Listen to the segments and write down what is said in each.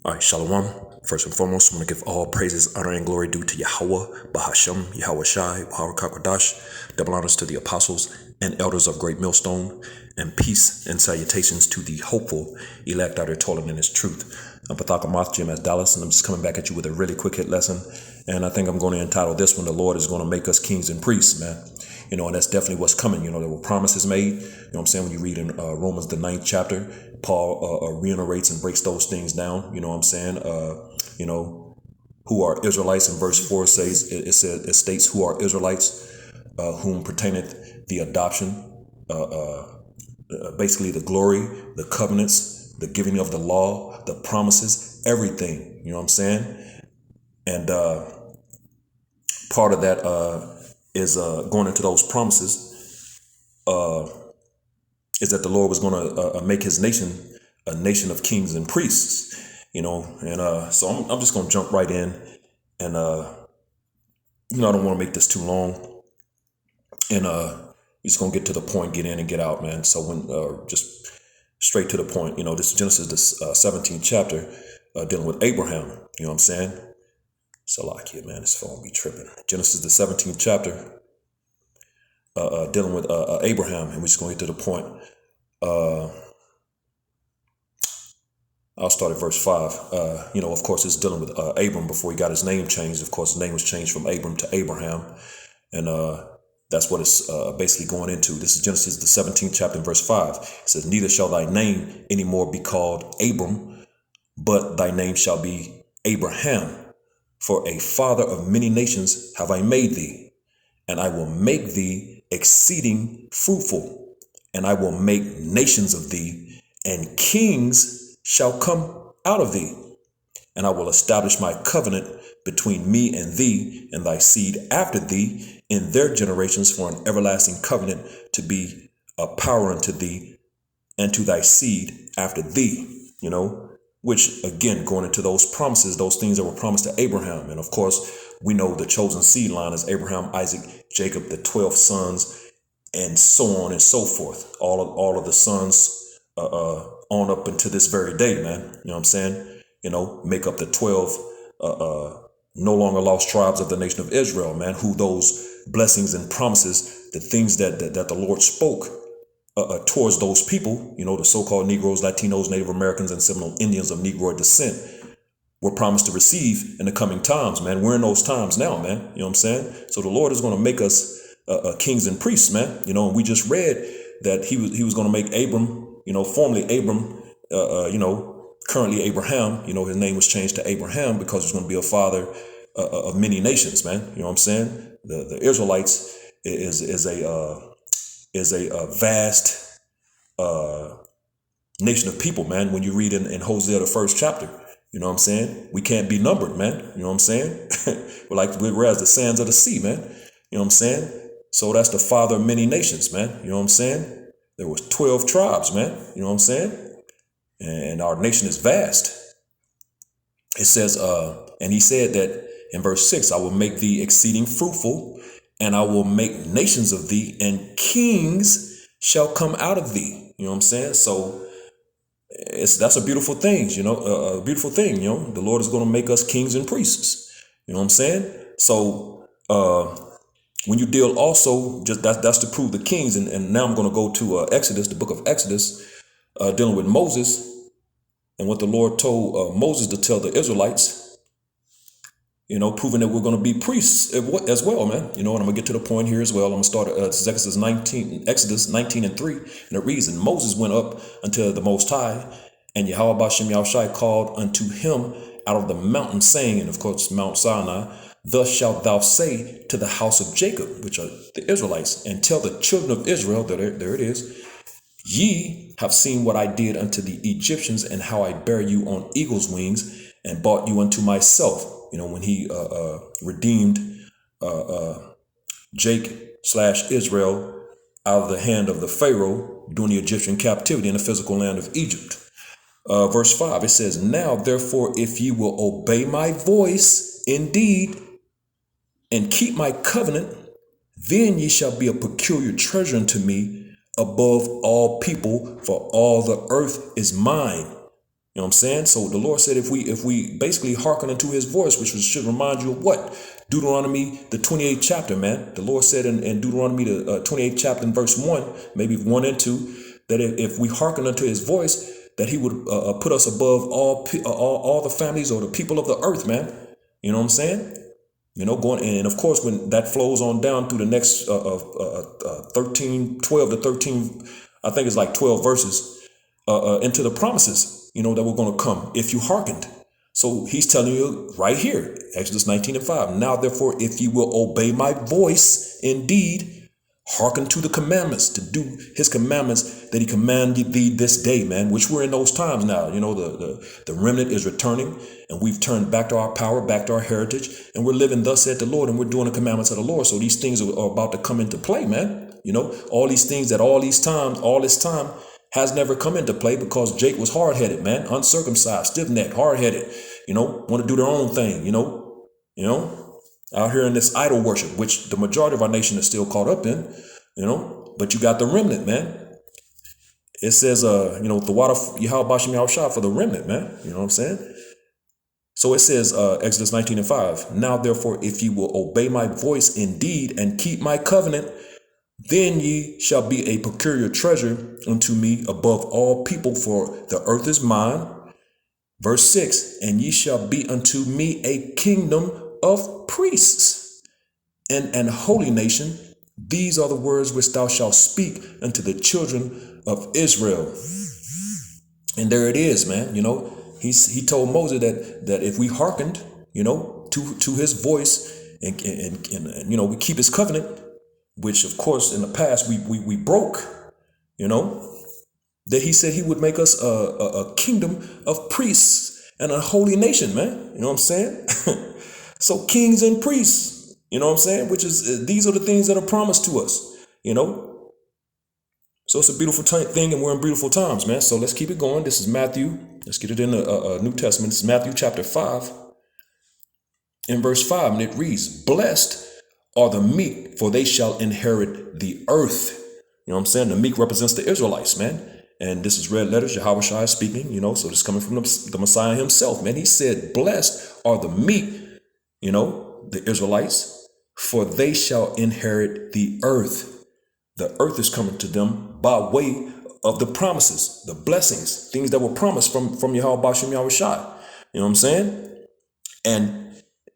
All right, Shalom. First and foremost, I want to give all praises, honor, and glory due to Yahweh, Bahashem, Yahweh Shai, Bahar Kakadash. Double honors to the apostles and elders of Great Millstone, and peace and salutations to the hopeful elect out there toiling in his truth. I'm Pathaka Moth Jim as Dallas, and I'm just coming back at you with a really quick hit lesson. And I think I'm going to entitle this one, The Lord is going to Make Us Kings and Priests, man. And that's definitely what's coming. There were promises made. What I'm saying? When you read in Romans, the 9th chapter, Paul reiterates and breaks those things down. You know what I'm saying? Who are Israelites in verse 4 says, it states who are Israelites, whom pertaineth the adoption, basically the glory, the covenants, the giving of the law, the promises, everything. You know what I'm saying? And part of that is going into those promises is that the Lord was going to make his nation a nation of kings and priests, and so I'm just going to jump right in, and I don't want to make this too long, and just going to get to the point, get in and get out, man. So when just straight to the point, this is Genesis, the 17th chapter, dealing with Abraham. You know what I'm saying? So like it, man, this phone be tripping. Genesis, the 17th chapter, dealing with Abraham, and we're just going to get to the point. I'll start at verse 5. Of course, it's dealing with Abram before he got his name changed. Of course, his name was changed from Abram to Abraham. And that's what it's basically going into. This is Genesis, the 17th chapter, verse 5. It says, neither shall thy name anymore be called Abram, but thy name shall be Abraham. For a father of many nations have I made thee, and I will make thee exceeding fruitful, and I will make nations of thee, and kings shall come out of thee. And I will establish my covenant between me and thee and thy seed after thee in their generations for an everlasting covenant, to be a power unto thee and to thy seed after thee. Which again, going into those promises, those things that were promised to Abraham. And of course, we know the chosen seed line is Abraham, Isaac, Jacob, the 12 sons, and so on and so forth. All of the sons on up into this very day, man. You know what I'm saying? Make up the 12 no longer lost tribes of the nation of Israel, man, who those blessings and promises, the things that the Lord spoke towards those people, the so-called Negroes, Latinos, Native Americans, and Seminole Indians of Negroid descent, were promised to receive in the coming times, man. We're in those times now, man. You know what I'm saying? So the Lord is going to make us kings and priests, man. And we just read that he was going to make Abram, formerly Abram, currently Abraham. His name was changed to Abraham because he's going to be a father of many nations, man. You know what I'm saying? The Israelites is a vast nation of people, man. When you read in Hosea, the 1st chapter, you know what I'm saying? We can't be numbered, man. You know what I'm saying? we're as the sands of the sea, man. You know what I'm saying? So that's the father of many nations, man. You know what I'm saying? There was 12 tribes, man. You know what I'm saying? And our nation is vast. It says, and he said that in verse 6, I will make thee exceeding fruitful, and I will make nations of thee, and kings shall come out of thee. You know what I'm saying? So that's a beautiful thing, a beautiful thing, the Lord is going to make us kings and priests. You know what I'm saying? So when you deal also, just that's to prove the kings. And now I'm going to go to Exodus, the book of Exodus, dealing with Moses and what the Lord told Moses to tell the Israelites, proving that we're going to be priests as well, man. And I'm going to get to the point here as well. I'm going to start at Exodus 19 and 3. And it reads, and Moses went up unto the Most High, and Yahweh Bashem Yahushai called unto him out of the mountain, saying, and of course Mount Sinai, thus shalt thou say to the house of Jacob, which are the Israelites, and tell the children of Israel, there it is, ye have seen what I did unto the Egyptians, and how I bare you on eagle's wings, and brought you unto myself. When he redeemed Jake/Israel out of the hand of the Pharaoh during the Egyptian captivity in the physical land of Egypt. Verse 5, it says, now therefore, if ye will obey my voice indeed, and keep my covenant, then ye shall be a peculiar treasure unto me above all people, for all the earth is mine. You know what I'm saying? So the Lord said if we basically hearken unto his voice, which should remind you of what? Deuteronomy, the 28th chapter, man. The Lord said in Deuteronomy, the 28th chapter in verse 1, maybe 1 and 2, that if we hearken unto his voice, that he would put us above all the families or the people of the earth, man. You know what I'm saying? You know, going, and of course, when that flows on down through the next 12 to 13, I think it's like 12 verses, into the promises, you know, that were going to come if you hearkened. So he's telling you right here, Exodus 19:5. Now, therefore, if you will obey my voice, indeed, hearken to the commandments, to do his commandments that he commanded thee this day, man, which we're in those times now. You know, the remnant is returning, and we've turned back to our power, back to our heritage, and we're living thus said the Lord, and we're doing the commandments of the Lord. So these things are about to come into play, man. You know, all these things that all this time has never come into play because Jake was hard-headed, man, uncircumcised, stiff-necked, hard-headed, you know, want to do their own thing, you know, out here in this idol worship, which the majority of our nation is still caught up in, you know, but you got the remnant, man. It says, the water Yahweh Bashim Yahushua for the remnant, man. You know what I'm saying? So it says, Exodus 19:5, now therefore, if you will obey my voice indeed and keep my covenant, then ye shall be a peculiar treasure unto me above all people, for the earth is mine. Verse 6, and ye shall be unto me a kingdom of priests and an holy nation. These are the words which thou shalt speak unto the children of Israel. And there it is, man. You know, he told Moses that if we hearkened, you know, to his voice and you know, we keep his covenant, which of course in the past we broke, you know, that he said he would make us a kingdom of priests and a holy nation, man. You know what I'm saying? So kings and priests, you know what I'm saying? Which is, these are the things that are promised to us, you know? So it's a beautiful thing, and we're in beautiful times, man. So let's keep it going. This is Matthew. Let's get it in the New Testament. This is Matthew chapter 5 in verse 5, and it reads, blessed are the meek, for they shall inherit the earth. You know what I'm saying? The meek represents the Israelites, man. And this is red letters, Yahweh Shai speaking, you know, so this is coming from the Messiah himself, man. He said, blessed are the meek, you know, the Israelites, for they shall inherit the earth. The earth is coming to them by way of the promises, the blessings, things that were promised from Yahweh Bashim Yahweh Shai. You know what I'm saying? And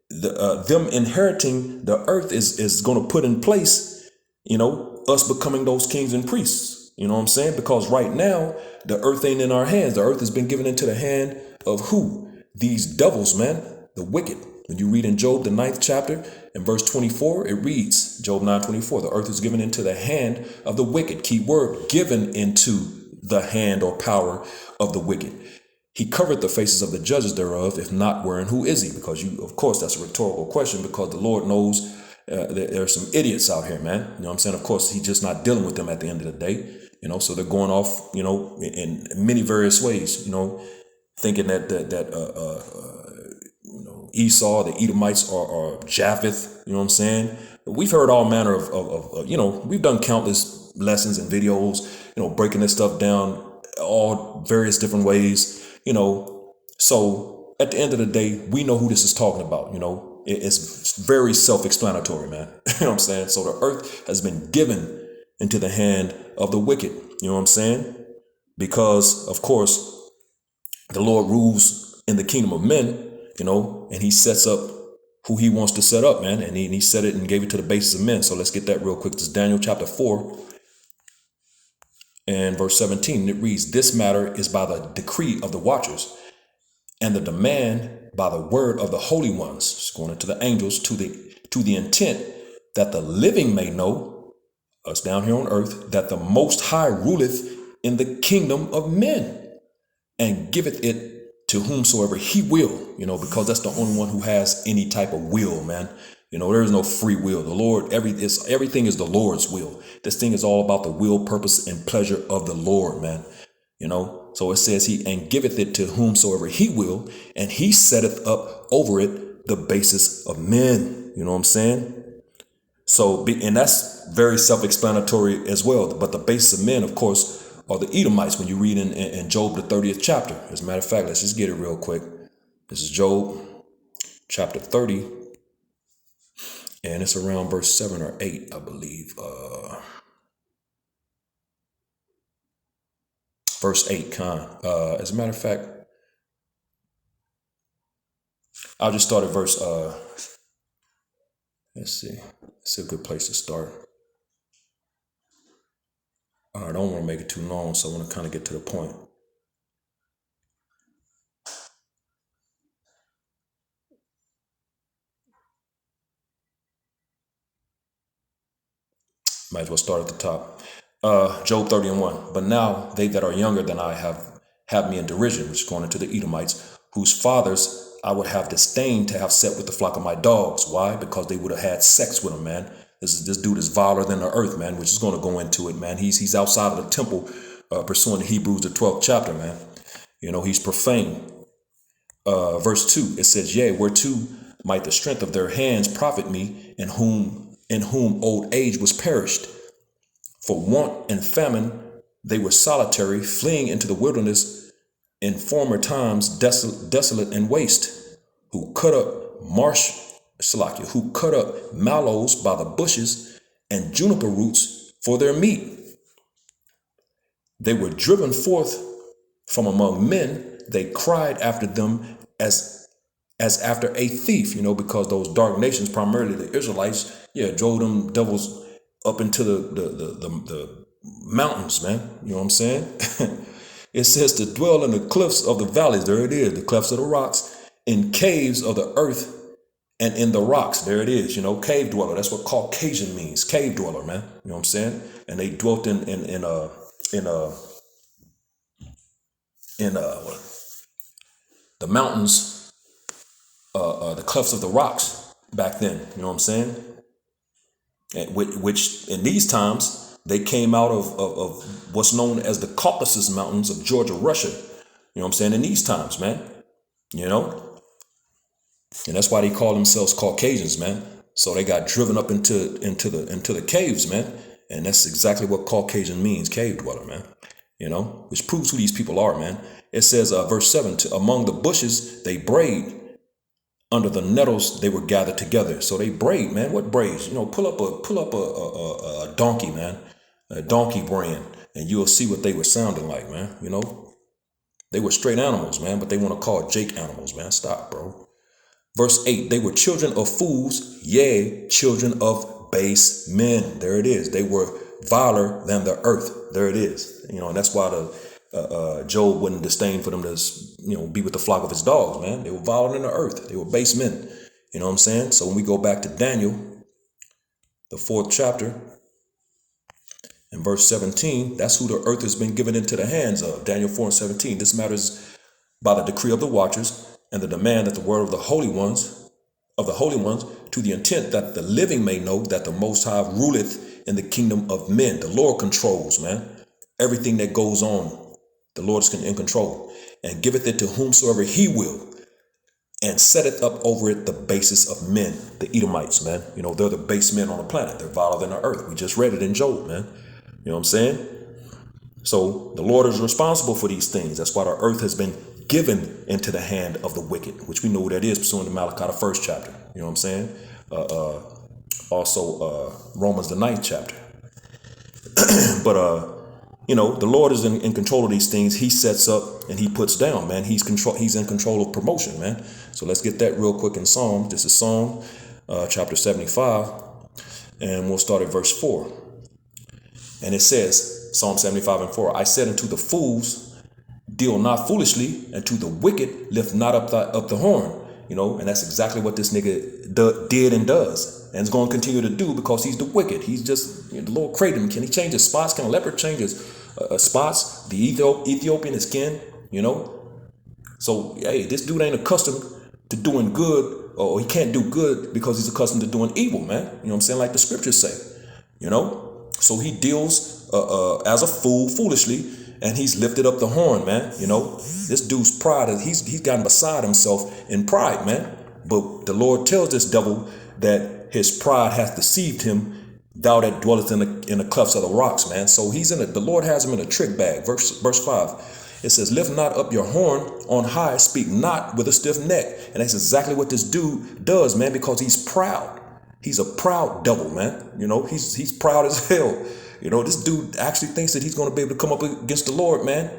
them inheriting the earth is going to put in place, you know, us becoming those kings and priests. You know what I'm saying? Because right now, the earth ain't in our hands. The earth has been given into the hand of who? These devils, man, the wicked. When you read in Job, the 9th chapter, in verse 24, it reads, Job 9:24, the earth is given into the hand of the wicked. Key word, given into the hand or power of the wicked. He covered the faces of the judges thereof, if not wherein, who is he? Because of course, that's a rhetorical question, because the Lord knows there are some idiots out here, man. You know what I'm saying? Of course, he's just not dealing with them at the end of the day. You know, so they're going off, you know, in many various ways, you know, thinking that you know, Esau, the Edomites are Japheth, you know what I'm saying? We've heard all manner of you know, we've done countless lessons and videos, you know, breaking this stuff down all various different ways, you know. So at the end of the day, we know who this is talking about, you know. It's very self-explanatory, man. You know what I'm saying? So the earth has been given into the hand of the wicked, you know what I'm saying? Because, of course, the Lord rules in the kingdom of men, you know, and he sets up who he wants to set up, man. And he set it and gave it to the basis of men. So let's get that real quick. This is Daniel chapter 4 and verse 17. It reads, this matter is by the decree of the watchers and the demand by the word of the holy ones. It's going into the angels to the intent that the living may know, us down here on earth, that the Most High ruleth in the kingdom of men and giveth it to whomsoever he will, you know, because that's the only one who has any type of will, man. You know, there is no free will. The Lord, everything is the Lord's will. This thing is all about the will, purpose, and pleasure of the Lord, man. You know, so it says and giveth it to whomsoever he will, and he setteth up over it the basis of men. You know what I'm saying? So, and that's very self-explanatory as well. But the basis of men, of course, are the Edomites when you read in Job, the 30th chapter. As a matter of fact, let's just get it real quick. This is Job chapter 30, and it's around verse 7 or 8, I believe. Verse 8, as a matter of fact, I'll just start at verse, let's see. It's a good place to start. I don't want to make it too long, so I want to kind of get to the point. Might as well start at the top. Job 30 and 1. But now they that are younger than I have me in derision, which is going into the Edomites, whose fathers I would have disdained to have set with the flock of my dogs. Why? Because they would have had sex with them, man. This dude is viler than the earth, man, which is going to go into it, man. He's outside of the temple, pursuing the Hebrews, the 12th chapter, man. You know, he's profane. Verse 2, it says, yea, whereto might the strength of their hands profit me, in whom old age was perished. For want and famine they were solitary, fleeing into the wilderness in former times, desolate and waste, who cut up mallows by the bushes and juniper roots for their meat. They were driven forth from among men. They cried after them as after a thief, you know, because those dark nations, primarily the Israelites, drove them devils up into the mountains, man. You know what I'm saying? It says to dwell in the cliffs of the valleys. There it is, the clefts of the rocks, in caves of the earth and in the rocks. There it is, you know, cave dweller. That's what Caucasian means, cave dweller, man. You know what I'm saying? And they dwelt in the mountains, the clefts of the rocks back then. You know what I'm saying? And which in these times they came out of what's known as the Caucasus Mountains of Georgia, Russia. You know what I'm saying? In these times, man. You know, and that's why they call themselves Caucasians, man. So they got driven up into the caves, man. And that's exactly what Caucasian means, cave dweller, man. You know, which proves who these people are, man. It says, verse 7, among the bushes they brayed, under the nettles they were gathered together. So they brayed, man. What brays? You know, pull up a donkey, man, a donkey braying, and you'll see what they were sounding like, man. You know, they were straight animals, man, but they want to call Jake animals, man. Stop, bro. Verse 8, they were children of fools, yea, children of base men. There it is. They were viler than the earth. There it is. You know, and that's why Job wouldn't disdain for them to, you know, be with the flock of his dogs, man. They were viler than the earth. They were base men. You know what I'm saying? So when we go back to Daniel, the 4th chapter, and verse 17, that's who the earth has been given into the hands of. Daniel 4 and 17. This matters by the decree of the watchers and the demand that the word of the holy ones, to the intent that the living may know that the Most High ruleth in the kingdom of men. The Lord controls, man, everything that goes on. The Lord is in control, and giveth it to whomsoever he will, and setteth up over it the basis of men, the Edomites, man. You know, they're the base men on the planet. They're viler than the earth. We just read it in Job, man. You know what I'm saying? So the Lord is responsible for these things. That's why the earth has been given into the hand of the wicked, which we know what that is, pursuant to Malachi, the 1st chapter. You know what I'm saying? Also Romans, the 9th chapter. But you know, the Lord is in control of these things. He sets up and he puts down, man. He's in control of promotion, man. So let's get that real quick in Psalm. This is Psalm chapter 75, and we'll start at verse 4. And it says, Psalm 75 and 4, I said unto the fools, deal not foolishly, and to the wicked lift not up the horn. You know, and that's exactly what this nigga did and does, and is going to continue to do, because he's the wicked. He's just, you know, the Lord created him. Can he change his spots? Can a leopard change his spots? The Ethiopian, his skin, you know? So, hey, this dude ain't accustomed to doing good, or he can't do good because he's accustomed to doing evil, man. You know what I'm saying? Like the scriptures say, you know? So he deals as a fool, foolishly, and he's lifted up the horn, man. You know, this dude's pride, he's gotten beside himself in pride, man. But the Lord tells this devil that his pride hath deceived him thou that dwelleth in the clefts of the rocks, man. So the Lord has him in a trick bag. Verse 5. It says, lift not up your horn on high, speak not with a stiff neck. And that's exactly what this dude does, man, because he's proud. He's a proud devil, man. He's proud as hell. This dude actually thinks that he's going to be able to come up against the Lord, man.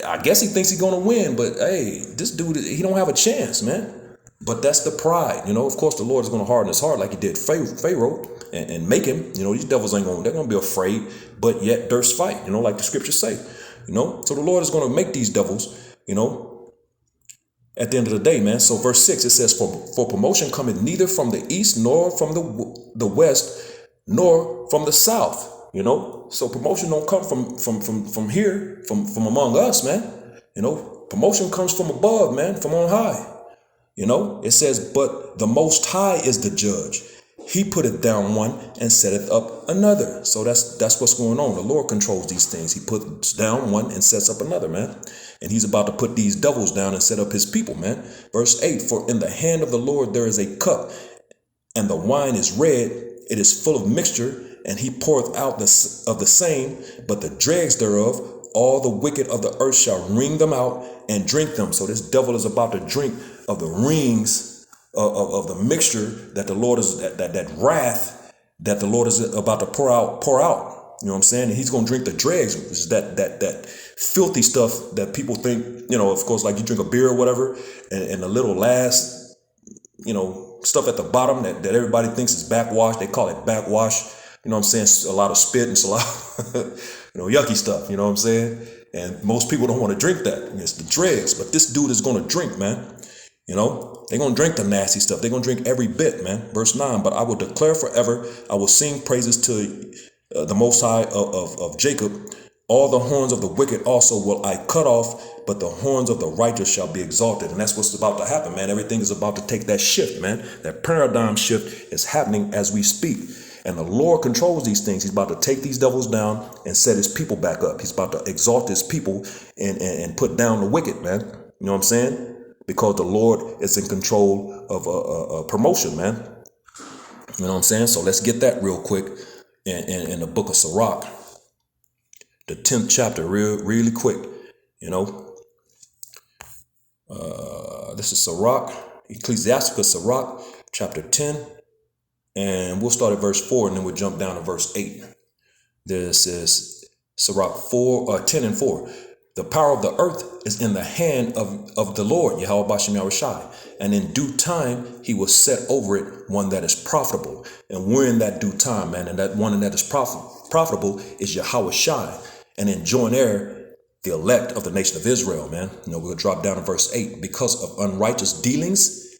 I guess he thinks he's going to win, but hey, this dude, he don't have a chance, man. But that's the pride. Of course, the Lord is going to harden his heart like he did Pharaoh and make him. These devils they're going to be afraid, but yet durst fight, like the scriptures say. So the Lord is going to make these devils, at the end of the day, man. So verse 6, it says, for promotion cometh neither from the east, nor from the west, nor from the south. So promotion don't come from here, from among us, man. Promotion comes from above, man, from on high. It says, but the Most High is the judge. He putteth down one and setteth up another. So that's what's going on. The Lord controls these things. He puts down one and sets up another, man. And he's about to put these devils down and set up his people, man. Verse 8, for in the hand of the Lord there is a cup, and the wine is red. It is full of mixture, and he poureth out of the same, but the dregs thereof, all the wicked of the earth shall wring them out and drink them. So this devil is about to drink of the rings of the mixture that the Lord is, that wrath that the Lord is about to pour out. You know what I'm saying? And he's going to drink the dregs, which is that filthy stuff that people think, of course, like you drink a beer or whatever, and the little last, stuff at the bottom that everybody thinks is backwash. They call it backwash. You know what I'm saying? A lot of spit and saliva, yucky stuff. You know what I'm saying? And most people don't want to drink that. It's the dregs. But this dude is going to drink, man. They're going to drink the nasty stuff. They're going to drink every bit, man. Verse 9, but I will declare forever. I will sing praises to the Most High of Jacob. All the horns of the wicked also will I cut off, but the horns of the righteous shall be exalted. And that's what's about to happen, man. Everything is about to take that shift, man. That paradigm shift is happening as we speak. And the Lord controls these things. He's about to take these devils down and set his people back up. He's about to exalt his people and put down the wicked, man. You know what I'm saying? Because the Lord is in control of promotion, man. You know what I'm saying? So let's get that real quick in the book of Sirach, the 10th chapter, really quick. This is Sirach, Ecclesiasticus Sirach, chapter 10. And we'll start at verse 4 and then we'll jump down to verse 8. This is Sirach 10 and 4. The power of the earth is in the hand of the Lord, Yahweh Bashem Yahushai. And in due time, he will set over it one that is profitable. And we're in that due time, man. And that one that is profitable is Yahushai. And in joint heir, the elect of the nation of Israel, man. We'll drop down to verse 8. Because of unrighteous dealings,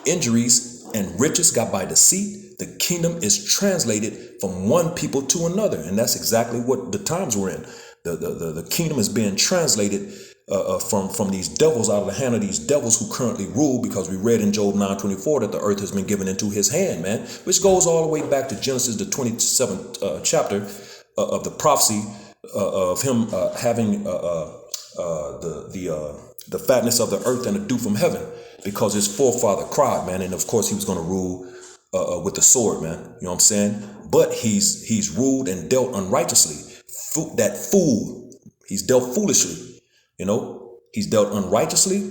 injuries, and riches got by deceit, the kingdom is translated from one people to another. And that's exactly what the times we're in. The kingdom is being translated from these devils out of the hand of these devils who currently rule, because we read in Job 9:24 that the earth has been given into his hand, man, which goes all the way back to Genesis, the 27th chapter of the prophecy of him having the fatness of the earth and the dew from heaven, because his forefather cried, man. And of course he was going to rule with the sword, man. You know what I'm saying? But he's ruled and dealt unrighteously. That fool, he's dealt foolishly. He's dealt unrighteously.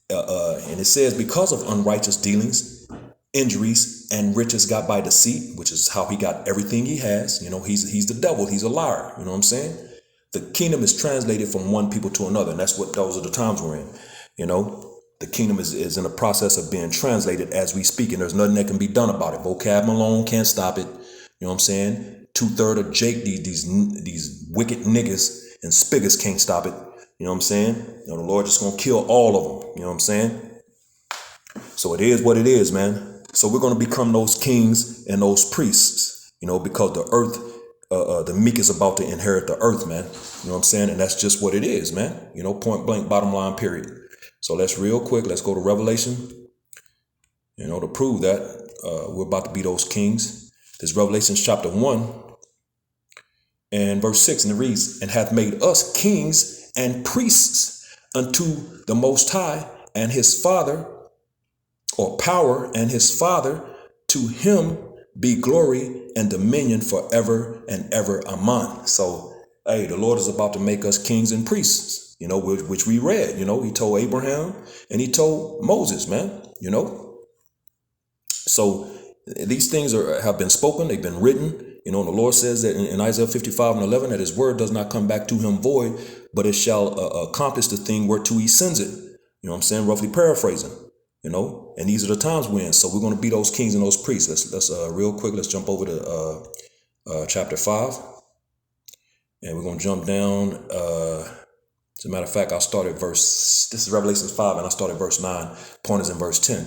And it says, because of unrighteous dealings, injuries, and riches got by deceit, which is how he got everything he has. He's the devil. He's a liar. You know what I'm saying? The kingdom is translated from one people to another. And that's what those are the times we're in. The kingdom is in the process of being translated as we speak, and there's nothing that can be done about it. Vocab alone can't stop it. You know what I'm saying? 2/3 of Jake, these wicked niggas and spigots can't stop it. You know what I'm saying? The Lord just gonna kill all of them. You know what I'm saying? So it is what it is, man. So we're gonna become those kings and those priests, because the earth, the meek is about to inherit the earth, man. You know what I'm saying? And that's just what it is, man. Point blank, bottom line, period. So let's go to Revelation, to prove that we're about to be those kings. This Revelation chapter 1 and verse 6, and it reads, and hath made us kings and priests unto the Most High, and his Father, or power and his Father, to him be glory and dominion forever and ever. Amen. So, hey, the Lord is about to make us kings and priests, which we read. He told Abraham and he told Moses, man, So these things have been spoken, they've been written. And the Lord says that in Isaiah 55:11, that his word does not come back to him void, but it shall accomplish the thing whereto he sends it. You know what I'm saying? Roughly paraphrasing, and these are the times we're in. So we're going to be those kings and those priests. Let's real quick, let's jump over to chapter 5. And we're going to jump down. As a matter of fact, I'll start at this is Revelations 5, and I start at verse 9. Point is in verse 10.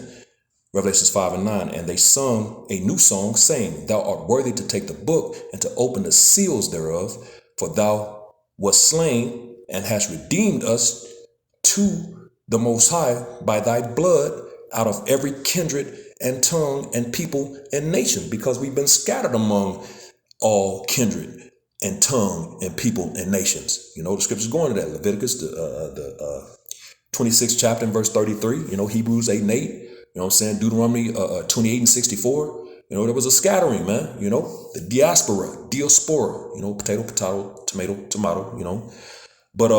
Revelations 5 and 9, and they sung a new song, saying, Thou art worthy to take the book and to open the seals thereof, for thou wast slain and hast redeemed us to the Most High by thy blood out of every kindred and tongue and people and nation, because we've been scattered among all kindred and tongue and people and nations. The scripture's going to that. Leviticus, the 26th chapter and verse 33, Hebrews 8 and 8. Deuteronomy 28 and 64. There was a scattering, man. The diaspora, potato, tomato. But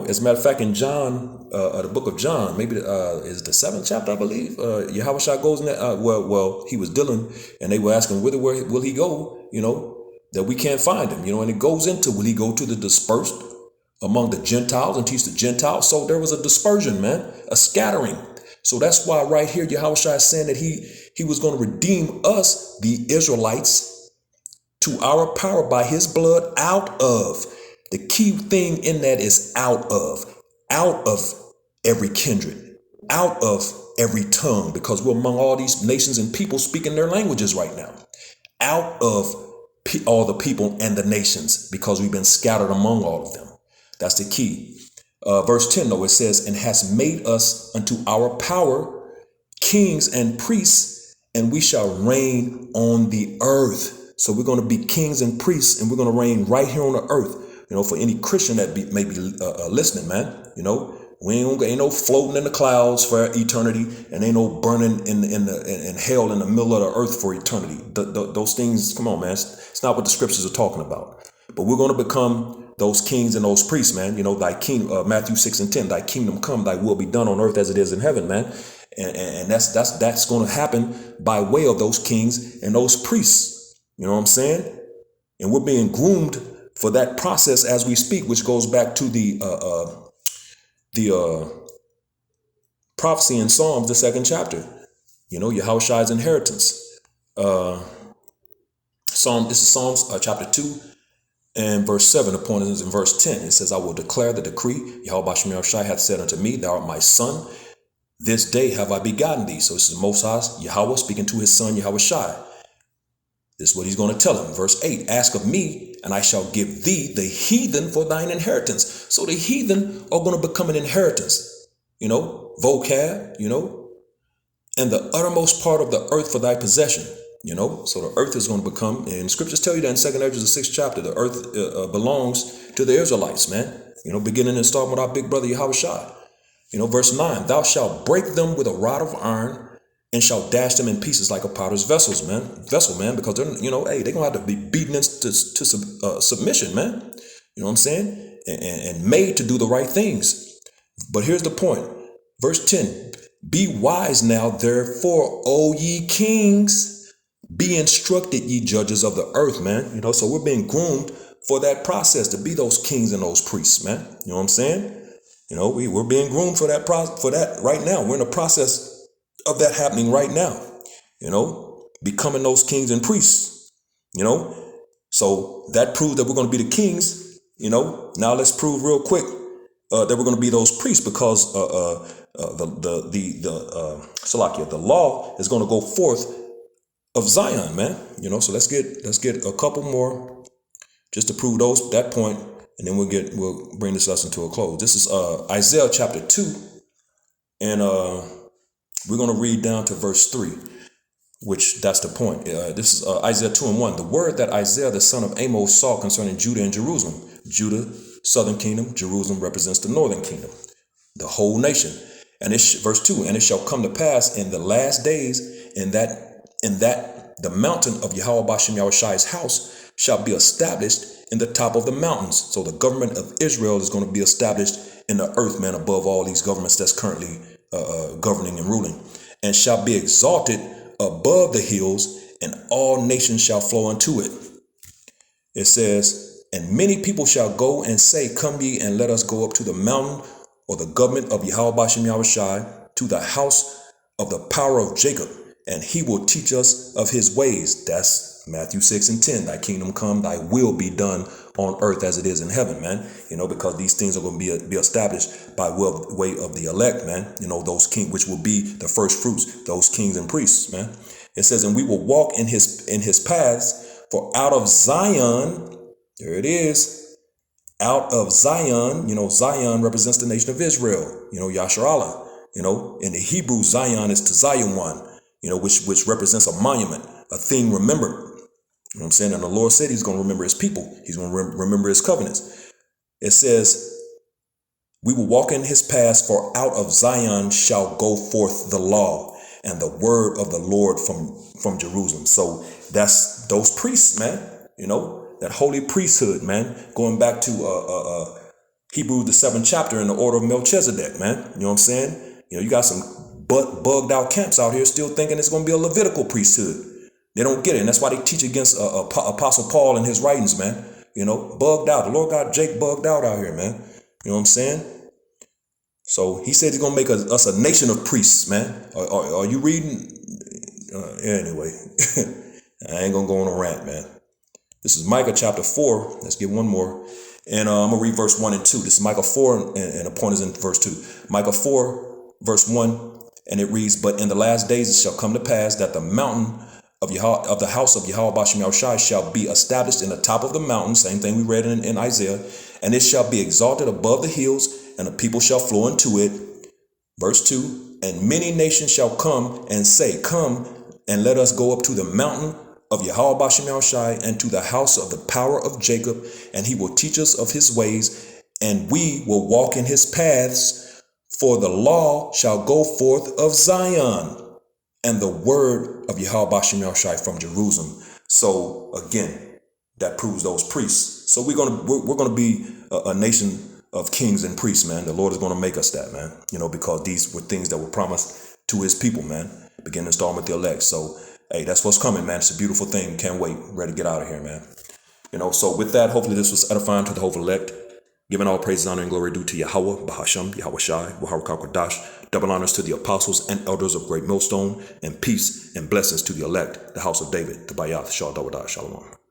as a matter of fact, in John, the book of John, maybe is the 7th chapter, I believe. Yahushua goes in there. Well, he was dealing, and they were asking, where will he go? That we can't find him. And it goes into, will he go to the dispersed among the Gentiles and teach the Gentiles? So there was a dispersion, man, a scattering. So that's why right here, Yahushua is saying that he was going to redeem us, the Israelites, to our power by his blood out of. The key thing in that is out of every kindred, out of every tongue, because we're among all these nations and people speaking their languages right now, out of all the people and the nations, because we've been scattered among all of them. That's the key. Verse 10, though, it says, and has made us unto our power kings and priests, and we shall reign on the earth. So we're going to be kings and priests, and we're going to reign right here on the earth. For any Christian that may be listening, man, we ain't no floating in the clouds for eternity, and ain't no burning in hell in the middle of the earth for eternity. Those things, come on, man, it's not what the scriptures are talking about. But we're going to become those kings and those priests, man. Thy kingdom, Matthew 6 and 10, thy kingdom come, thy will be done on earth as it is in heaven, man. And that's going to happen by way of those kings and those priests. You know what I'm saying? And we're being groomed for that process as we speak, which goes back to the prophecy in Psalms, the 2nd chapter. Yahushua's inheritance. This is Psalms chapter 2 and verse 7. The point is in verse 10. It says, I will declare the decree. Yahweh Shemir Shai hath said unto me, Thou art my son. This day have I begotten thee. So this is the Most High, Yahweh, speaking to his son, Yahweh Shai. This is what he's going to tell him. Verse 8, ask of me, and I shall give thee the heathen for thine inheritance. So the heathen are going to become an inheritance, vocab, and the uttermost part of the earth for thy possession, So the earth is going to become, and scriptures tell you that in 2nd Ezra, the 6th chapter, the earth belongs to the Israelites, man. Beginning and starting with our big brother Yahushua. Verse 9, thou shalt break them with a rod of iron, and shall dash them in pieces like a potter's vessel, man, because they're, they're gonna have to be beaten into submission, man. You know what I'm saying? And made to do the right things. But here's the point. Verse 10, be wise now, therefore, O ye kings, be instructed, ye judges of the earth, man. So we're being groomed for that process to be those kings and those priests, man. You know what I'm saying? We're being groomed for that right now. We're in the process of that happening right now, becoming those kings and priests, so that proves that we're going to be the kings, now let's prove real quick that we're going to be those priests, because the law is going to go forth of Zion, man, so let's get a couple more just to prove that point, and then we'll bring this lesson to a close. This is Isaiah chapter 2, and we're going to read down to verse 3, which that's the point. This is Isaiah 2 and 1. The word that Isaiah, the son of Amos, saw concerning Judah and Jerusalem. Judah, southern kingdom. Jerusalem represents the northern kingdom, the whole nation. And verse 2, and it shall come to pass in the last days in that the mountain of Yahweh Bashem Yahushai's house shall be established in the top of the mountains. So the government of Israel is going to be established in the earth, man, above all these governments that's currently governing and ruling, and shall be exalted above the hills, and all nations shall flow unto it. It says, and many people shall go and say, come ye and let us go up to the mountain, or the government of Yahweh Bashem Yahushai, to the house of the power of Jacob, and he will teach us of his ways. That's Matthew 6:10. Thy kingdom come, thy will be done on earth as it is in heaven, man. Because these things are going to be established by way of the elect, man. Those kings, which will be the first fruits, those kings and priests, man. It says, and we will walk in his paths, for out of Zion, there it is, out of Zion, Zion represents the nation of Israel, Yasharallah, in the Hebrew, Zion is to Zion, which represents a monument, a thing remembered. You know what I'm saying? And the Lord said he's going to remember his people. He's going to remember his covenants. It says, we will walk in his paths, for out of Zion shall go forth the law and the word of the Lord from Jerusalem. So that's those priests, man, that holy priesthood, man, going back to Hebrews, the 7th chapter, in the order of Melchizedek, man. You know what I'm saying? You got some bugged out camps out here still thinking it's going to be a Levitical priesthood. They don't get it. And that's why they teach against Apostle Paul and his writings, man. Bugged out. The Lord got Jake bugged out here, man. You know what I'm saying? So he said he's going to make us a nation of priests, man. Are you reading? Anyway, I ain't going to go on a rant, man. This is Micah chapter 4. Let's get one more. And I'm going to read verse 1 and 2. This is Micah 4, and the point is in verse 2. Micah 4, verse 1, and it reads, but in the last days it shall come to pass that the mountain of the house of Yahweh Bashem Yahushai shall be established in the top of the mountain. Same thing we read in Isaiah. And it shall be exalted above the hills, and the people shall flow into it. Verse 2, and many nations shall come and say, come and let us go up to the mountain of Yahweh Bashem Yahushai, and to the house of the power of Jacob, and he will teach us of his ways, and we will walk in his paths, for the law shall go forth of Zion, and the word of Yahweh Bashem Yahushai from Jerusalem. So again, that proves those priests. So we're gonna be a nation of kings and priests, man. The Lord is gonna make us that, man. Because these were things that were promised to his people, man. Beginning to start with the elect. So hey, that's what's coming, man. It's a beautiful thing. Can't wait. Ready to get out of here, man. So with that, hopefully this was edifying to the whole elect. Giving all praises, honor, and glory due to Yahweh, Bahasham, Yahweh Shai, Wahar Kakwadash. Double honors to the apostles and elders of Great Millstone, and peace and blessings to the elect, the house of David, the Bayath, Shah Dawada, Shalom.